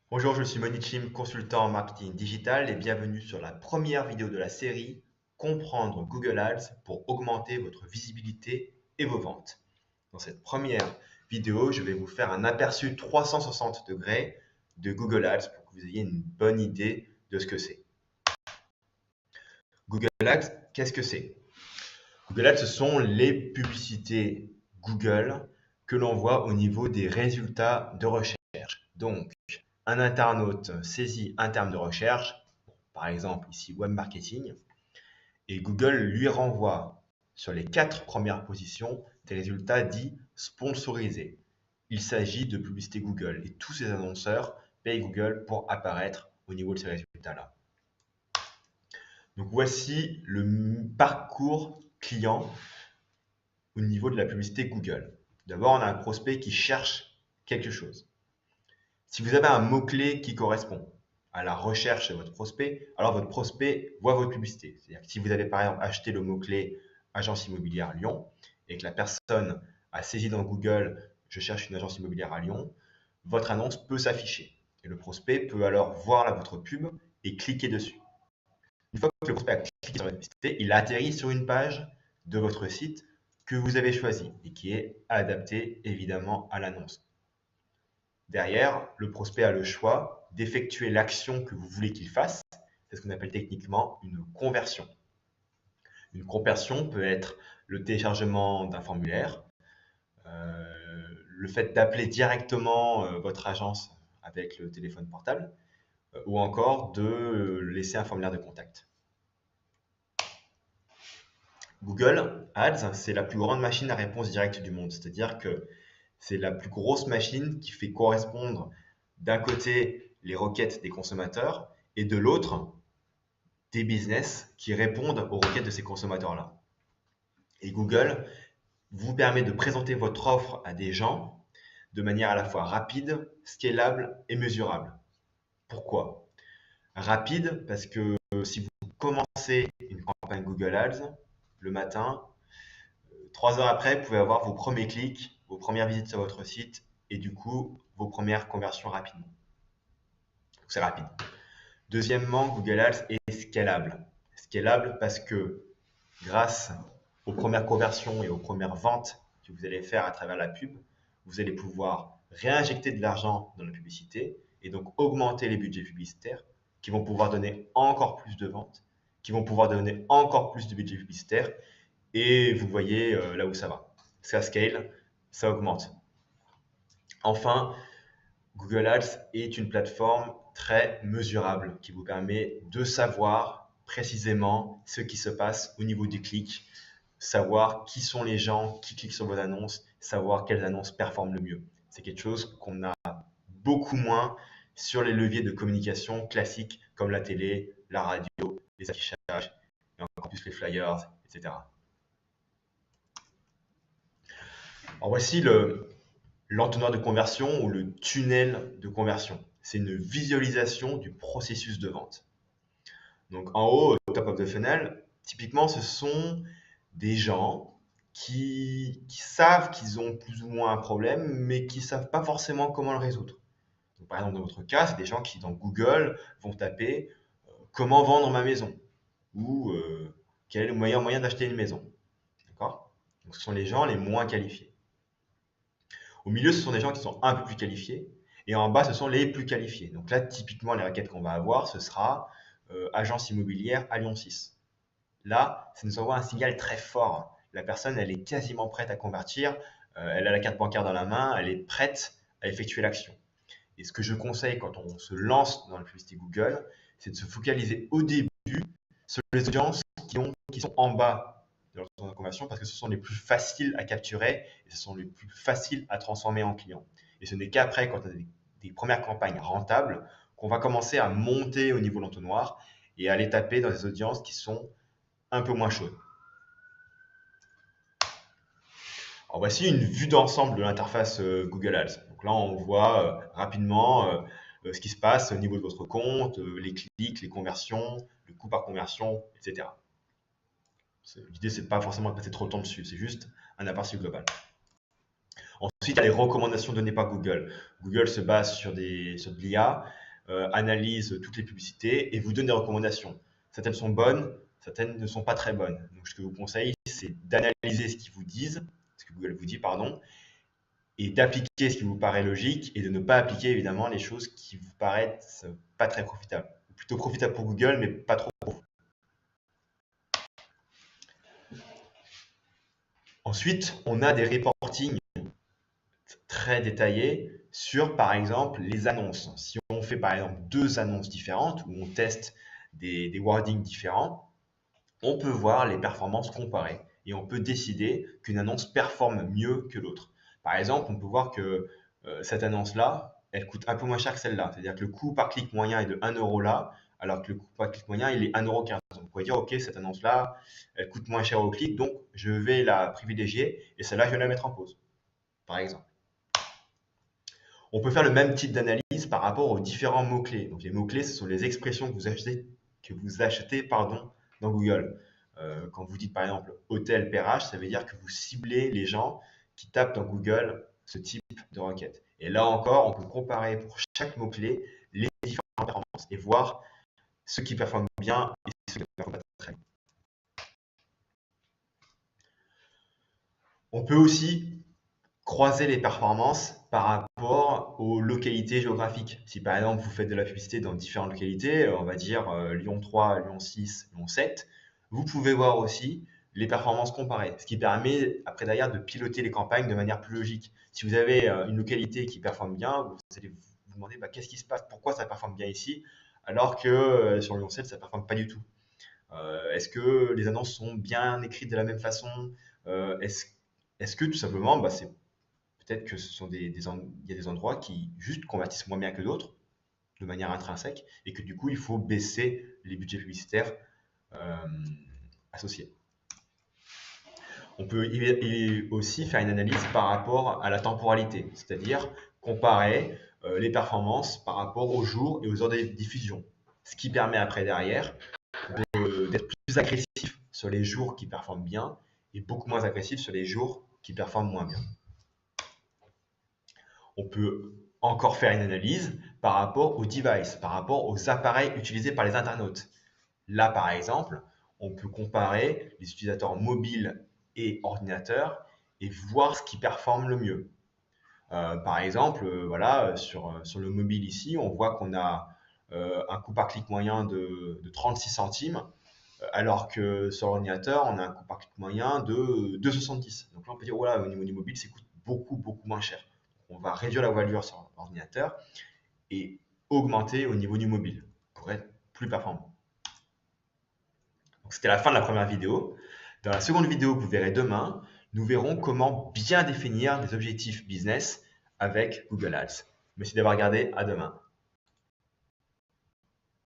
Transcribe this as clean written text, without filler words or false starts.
Bonjour, je suis Monichim, consultant en marketing digital et bienvenue sur la première vidéo de la série Comprendre Google Ads pour augmenter votre visibilité et vos ventes. Dans cette première vidéo, je vais vous faire un aperçu 360 degrés de Google Ads pour que vous ayez une bonne idée de ce que c'est. Google Ads, qu'est-ce que c'est? Google Ads, ce sont les publicités Google que l'on voit au niveau des résultats de recherche. Donc, un internaute saisit un terme de recherche, par exemple ici web marketing, et Google lui renvoie sur les 4 premières positions des résultats dits sponsorisés. Il s'agit de publicité Google et tous ces annonceurs payent Google pour apparaître au niveau de ces résultats-là. Donc voici le parcours client au niveau de la publicité Google. D'abord, on a un prospect qui cherche quelque chose. Si vous avez un mot-clé qui correspond à la recherche de votre prospect, alors votre prospect voit votre publicité. C'est-à-dire que si vous avez par exemple acheté le mot-clé agence immobilière Lyon et que la personne a saisi dans Google je cherche une agence immobilière à Lyon, votre annonce peut s'afficher. Et le prospect peut alors voir votre pub et cliquer dessus. Une fois que le prospect a cliqué sur votre publicité, il atterrit sur une page de votre site que vous avez choisi et qui est adaptée évidemment à l'annonce. Derrière, le prospect a le choix d'effectuer l'action que vous voulez qu'il fasse. C'est ce qu'on appelle techniquement une conversion. Une conversion peut être le téléchargement d'un formulaire, le fait d'appeler directement votre agence avec le téléphone portable, ou encore de laisser un formulaire de contact. Google Ads, c'est la plus grande machine à réponse directe du monde. C'est-à-dire que c'est la plus grosse machine qui fait correspondre d'un côté les requêtes des consommateurs et de l'autre des business qui répondent aux requêtes de ces consommateurs-là. Et Google vous permet de présenter votre offre à des gens de manière à la fois rapide, scalable et mesurable. Pourquoi? Rapide parce que si vous commencez une campagne Google Ads le matin, 3 heures après, vous pouvez avoir vos premiers clics, vos premières visites sur votre site et du coup, vos premières conversions rapidement. C'est rapide. Deuxièmement, Google Ads est scalable. Scalable parce que grâce aux premières conversions et aux premières ventes que vous allez faire à travers la pub, vous allez pouvoir réinjecter de l'argent dans la publicité et donc augmenter les budgets publicitaires qui vont pouvoir donner encore plus de ventes, qui vont pouvoir donner encore plus de budget publicitaire et vous voyez là où ça va. Ça scale, ça augmente. Enfin, Google Ads est une plateforme très mesurable qui vous permet de savoir précisément ce qui se passe au niveau du clic, savoir qui sont les gens qui cliquent sur vos annonces, savoir quelles annonces performent le mieux. C'est quelque chose qu'on a beaucoup moins sur les leviers de communication classiques comme la télé, la radio, les affichages, et encore plus les flyers, etc. Alors voici l'entonnoir de conversion ou le tunnel de conversion. C'est une visualisation du processus de vente. Donc en haut, au top of the funnel, typiquement ce sont des gens qui savent qu'ils ont plus ou moins un problème, mais qui ne savent pas forcément comment le résoudre. Donc, par exemple, dans votre cas, c'est des gens qui, dans Google, vont taper comment vendre ma maison ou quel est le meilleur moyen d'acheter une maison. D'accord? Donc ce sont les gens les moins qualifiés. Au milieu, ce sont des gens qui sont un peu plus qualifiés. Et en bas, ce sont les plus qualifiés. Donc là, typiquement, les requêtes qu'on va avoir, ce sera agence immobilière à Lyon 6. Là, ça nous envoie un signal très fort. La personne, elle est quasiment prête à convertir. Elle a la carte bancaire dans la main. Elle est prête à effectuer l'action. Et ce que je conseille quand on se lance dans la publicité Google, c'est de se focaliser au début sur les audiences qui sont en bas de leur taux de conversion parce que ce sont les plus faciles à capturer et ce sont les plus faciles à transformer en clients. Et ce n'est qu'après, quand on a des premières campagnes rentables, qu'on va commencer à monter au niveau de l'entonnoir et à aller taper dans des audiences qui sont un peu moins chaudes. Alors voici une vue d'ensemble de l'interface Google Ads. Donc là, on voit rapidement ce qui se passe au niveau de votre compte, les clics, les conversions, le coût par conversion, etc. L'idée, c'est pas forcément de passer trop de temps dessus, c'est juste un aperçu global. Ensuite, il y a les recommandations données par Google. Google se base sur de l'IA, analyse toutes les publicités et vous donne des recommandations. Certaines sont bonnes, certaines ne sont pas très bonnes. Donc, ce que je vous conseille, c'est d'analyser ce qu'ils vous disent, ce que Google vous dit, pardon, et d'appliquer ce qui vous paraît logique et de ne pas appliquer évidemment les choses qui vous paraissent pas très profitables. Plutôt profitable pour Google, mais pas trop pour vous. Ensuite, on a des reportings très détaillés sur, par exemple, les annonces. Si on fait, par exemple, 2 annonces différentes où on teste des wordings différents, on peut voir les performances comparées et on peut décider qu'une annonce performe mieux que l'autre. Par exemple, on peut voir que cette annonce-là, elle coûte un peu moins cher que celle-là. C'est-à-dire que le coût par clic moyen est de 1 euro là, alors que le coût par clic moyen, il est 1,15 €. Donc, vous pouvez dire, OK, cette annonce-là, elle coûte moins cher au clic, donc je vais la privilégier et celle-là, je vais la mettre en pause, par exemple. On peut faire le même type d'analyse par rapport aux différents mots-clés. Donc, les mots-clés, ce sont les expressions que vous achetez dans Google. Quand vous dites par exemple hôtel Perrache, ça veut dire que vous ciblez les gens qui tapent dans Google ce type de requête. Et là encore, on peut comparer pour chaque mot-clé les différentes performances et voir ceux qui performent bien et ceux qui ne performent pas très bien. On peut aussi croiser les performances par rapport aux localités géographiques. Si par exemple vous faites de la publicité dans différentes localités, on va dire Lyon 3, Lyon 6, Lyon 7, vous pouvez voir aussi les performances comparées, ce qui permet après derrière de piloter les campagnes de manière plus logique. Si vous avez une localité qui performe bien, vous allez vous demander qu'est-ce qui se passe, pourquoi ça performe bien ici, alors que sur Lyon 7, ça ne performe pas du tout. Est-ce que les annonces sont bien écrites de la même façon? Est-ce que tout simplement, c'est peut-être que ce sont il y a des endroits qui juste convertissent moins bien que d'autres, de manière intrinsèque, et que du coup, il faut baisser les budgets publicitaires associés. On peut aussi faire une analyse par rapport à la temporalité, c'est-à-dire comparer les performances par rapport aux jours et aux heures de diffusion, ce qui permet après derrière d'être plus agressif sur les jours qui performent bien et beaucoup moins agressif sur les jours qui performent moins bien. On peut encore faire une analyse par rapport aux devices, par rapport aux appareils utilisés par les internautes. Là, par exemple, on peut comparer les utilisateurs mobiles et ordinateurs et voir ce qui performe le mieux. Par exemple, voilà, sur le mobile ici, on voit qu'on a un coût par clic moyen de 36 centimes, alors que sur l'ordinateur, on a un coût par clic moyen de 2,70. Donc là, on peut dire, voilà, au niveau du mobile, ça coûte beaucoup moins cher. On va réduire la voilure sur l'ordinateur et augmenter au niveau du mobile pour être plus performant. Donc, c'était la fin de la première vidéo. Dans la seconde vidéo que vous verrez demain, nous verrons comment bien définir des objectifs business avec Google Ads. Merci d'avoir regardé, à demain.